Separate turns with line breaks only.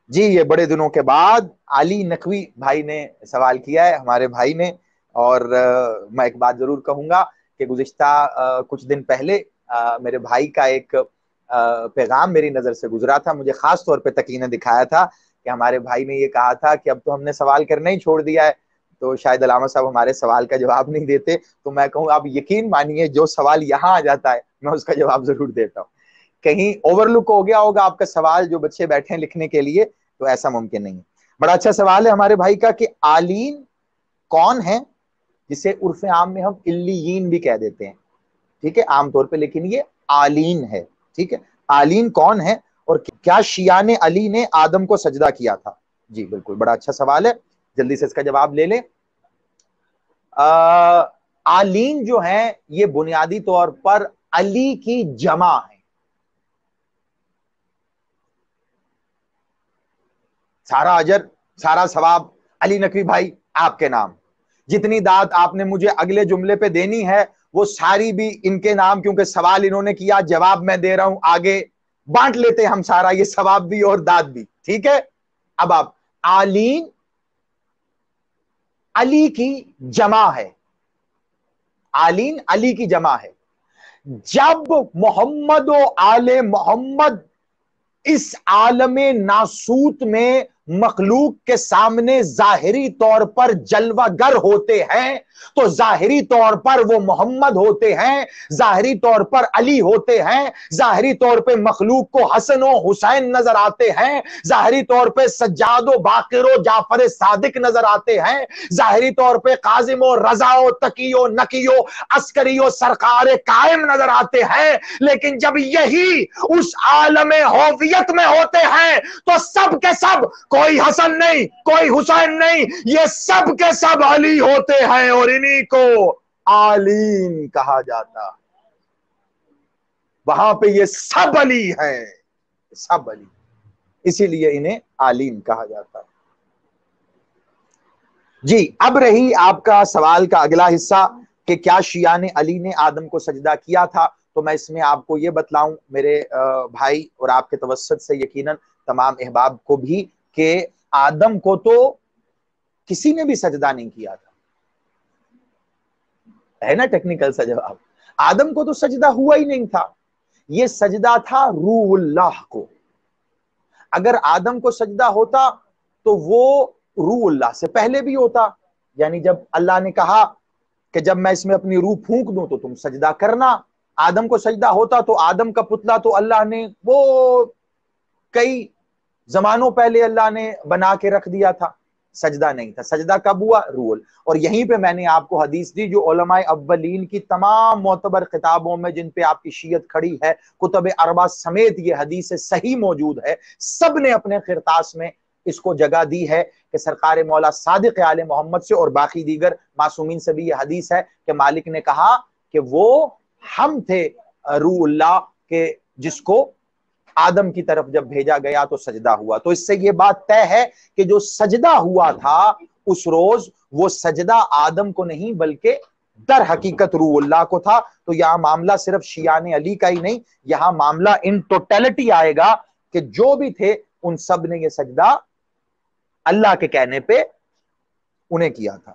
جی یہ بڑے دنوں کے بعد علی نقوی بھائی نے سوال کیا ہے، ہمارے بھائی نے، اور میں ایک بات ضرور کہوں گا کہ گزشتہ کچھ دن پہلے میرے بھائی کا ایک پیغام میری نظر سے گزرا تھا، مجھے خاص طور پہ تقی نے دکھایا تھا کہ ہمارے بھائی نے یہ کہا تھا کہ اب تو ہم نے سوال کرنا ہی چھوڑ دیا ہے، تو شاید علامہ صاحب ہمارے سوال کا جواب نہیں دیتے، تو میں کہوں آپ یقین مانیے جو سوال یہاں آ جاتا ہے میں اس کا جواب ضرور دیتا ہوں۔ کہیں اوور لک ہو گیا ہوگا آپ کا سوال، جو بچے بیٹھے ہیں لکھنے کے لیے، تو ایسا ممکن نہیں ہے۔ بڑا اچھا سوال ہے ہمارے بھائی کا کہ آلین کون ہے جسے عرف عام میں ہم علیین بھی کہہ دیتے ہیں، ٹھیک ہے عام طور پہ، لیکن یہ آلین ہے، ٹھیک ہے۔ آلین کون ہے اور کیا شیعان علی نے آدم کو سجدہ کیا تھا؟ جی بالکل، بڑا اچھا سوال ہے، جلدی سے اس کا جواب لے لیں۔ آلین جو ہیں یہ بنیادی طور پر علی کی جمع ہے، سارا اجر سارا ثواب علی نقوی بھائی آپ کے نام، جتنی داد آپ نے مجھے اگلے جملے پہ دینی ہے وہ ساری بھی ان کے نام، کیونکہ سوال انہوں نے کیا، جواب میں دے رہا ہوں، آگے بانٹ لیتے ہم سارا، یہ ثواب بھی اور داد بھی، ٹھیک ہے۔ اب آپ آلین علی کی جمع ہے، آلین علی کی جمع ہے۔ جب محمد و آل محمد اس عالم ناسوت میں مخلوق کے سامنے ظاہری طور پر جلوہ گر ہوتے ہیں تو ظاہری طور پر وہ محمد ہوتے ہیں، ظاہری طور پر علی ہوتے ہیں، ظاہری طور پہ مخلوق کو حسن و حسین نظر آتے ہیں، ظاہری طور پہ سجاد و باقر و جعفر صادق نظر آتے ہیں، ظاہری طور پہ قاسم و رضا و تقی و نقی و عسکری و سرکار قائم نظر آتے ہیں، لیکن جب یہی اس عالم ہوویت میں ہوتے ہیں تو سب کے سب، کوئی حسن نہیں کوئی حسین نہیں، یہ سب کے سب علی ہوتے ہیں، اور انہی کو آلین کہا جاتا، وہاں پہ یہ سب علی ہیں، سب علی، اسی لیے انہیں آلین کہا جاتا ہے۔ جی اب رہی آپ کا سوال کا اگلا حصہ کہ کیا شیعان علی نے آدم کو سجدہ کیا تھا، تو میں اس میں آپ کو یہ بتلاؤں میرے بھائی، اور آپ کے توسط سے یقیناً تمام احباب کو بھی، کہ آدم کو تو کسی نے بھی سجدہ نہیں کیا تھا، ہے نا ٹیکنیکل سا جواب، آدم کو تو سجدہ ہوا ہی نہیں تھا، یہ سجدہ تھا روح اللہ کو۔ اگر آدم کو سجدہ ہوتا تو وہ روح اللہ سے پہلے بھی ہوتا، یعنی جب اللہ نے کہا کہ جب میں اس میں اپنی روح پھونک دوں تو تم سجدہ کرنا، آدم کو سجدہ ہوتا تو آدم کا پتلا تو اللہ نے وہ کئی زمانوں پہلے اللہ نے بنا کے رکھ دیا تھا، سجدہ نہیں تھا۔ سجدہ کب ہوا؟ روح۔ اور یہیں پہ میں نے آپ کو حدیث دی جو علماء اولین کی تمام معتبر کتابوں میں، جن پہ آپ کی شیعت کھڑی ہے، کتب اربع سمیت یہ حدیث صحیح موجود ہے، سب نے اپنے خرطاس میں اس کو جگہ دی ہے کہ سرکار مولا صادق آل محمد سے اور باقی دیگر معصومین سے بھی یہ حدیث ہے کہ مالک نے کہا کہ وہ ہم تھے روح اللہ کے، جس کو آدم کی طرف جب بھیجا گیا تو سجدہ ہوا۔ تو اس سے یہ بات طے ہے کہ جو سجدہ ہوا تھا اس روز، وہ سجدہ آدم کو نہیں بلکہ در حقیقت روح اللہ کو تھا۔ تو یہاں معاملہ صرف شیعان علی کا ہی نہیں، یہاں معاملہ ان ٹوٹیلٹی آئے گا کہ جو بھی تھے ان سب نے یہ سجدہ اللہ کے کہنے پہ انہیں کیا تھا۔